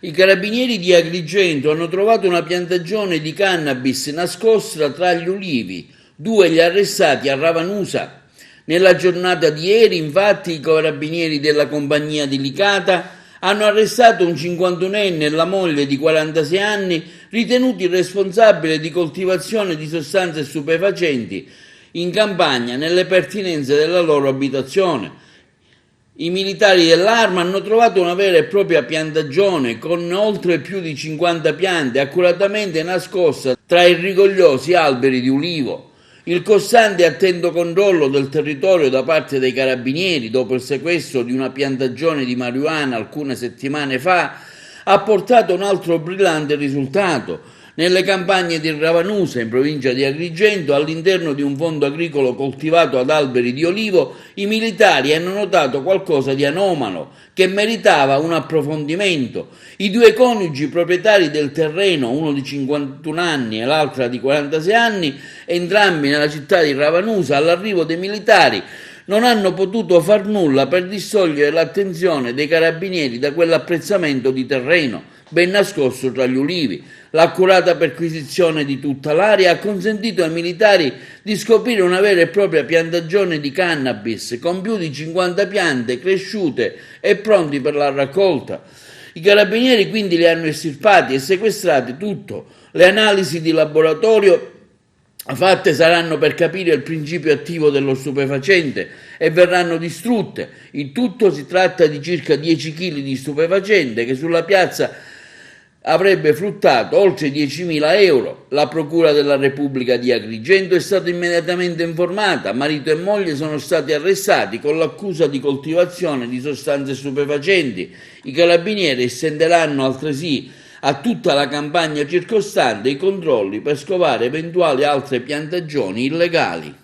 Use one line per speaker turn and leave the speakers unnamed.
I carabinieri di Agrigento hanno trovato una piantagione di cannabis nascosta tra gli ulivi, 2 gli arrestati a Ravanusa. Nella giornata di ieri, infatti, i carabinieri della compagnia di Licata hanno arrestato un 51enne e la moglie di 46 anni, ritenuti responsabili di coltivazione di sostanze stupefacenti in campagna nelle pertinenze della loro abitazione. I militari dell'Arma hanno trovato una vera e propria piantagione con oltre più di 50 piante accuratamente nascoste tra i rigogliosi alberi di ulivo. Il costante e attento controllo del territorio da parte dei carabinieri dopo il sequestro di una piantagione di marijuana alcune settimane fa ha portato un altro brillante risultato. Nelle campagne di Ravanusa, in provincia di Agrigento, all'interno di un fondo agricolo coltivato ad alberi di olivo, i militari hanno notato qualcosa di anomalo che meritava un approfondimento. I 2 coniugi proprietari del terreno, uno di 51 anni e l'altra di 46 anni, entrambi nella città di Ravanusa, all'arrivo dei militari non hanno potuto far nulla per distogliere l'attenzione dei carabinieri da quell'apprezzamento di terreno ben nascosto tra gli ulivi. L'accurata perquisizione di tutta l'area ha consentito ai militari di scoprire una vera e propria piantagione di cannabis con più di 50 piante cresciute e pronti per la raccolta. I carabinieri quindi li hanno estirpati e sequestrati tutto. Le analisi di laboratorio fatte saranno per capire il principio attivo dello stupefacente e verranno distrutte. In tutto si tratta di circa 10 kg di stupefacente che sulla piazza avrebbe fruttato oltre 10.000 euro. La Procura della Repubblica di Agrigento è stata immediatamente informata. Marito e moglie sono stati arrestati con l'accusa di coltivazione di sostanze stupefacenti. I carabinieri estenderanno altresì a tutta la campagna circostante i controlli per scovare eventuali altre piantagioni illegali.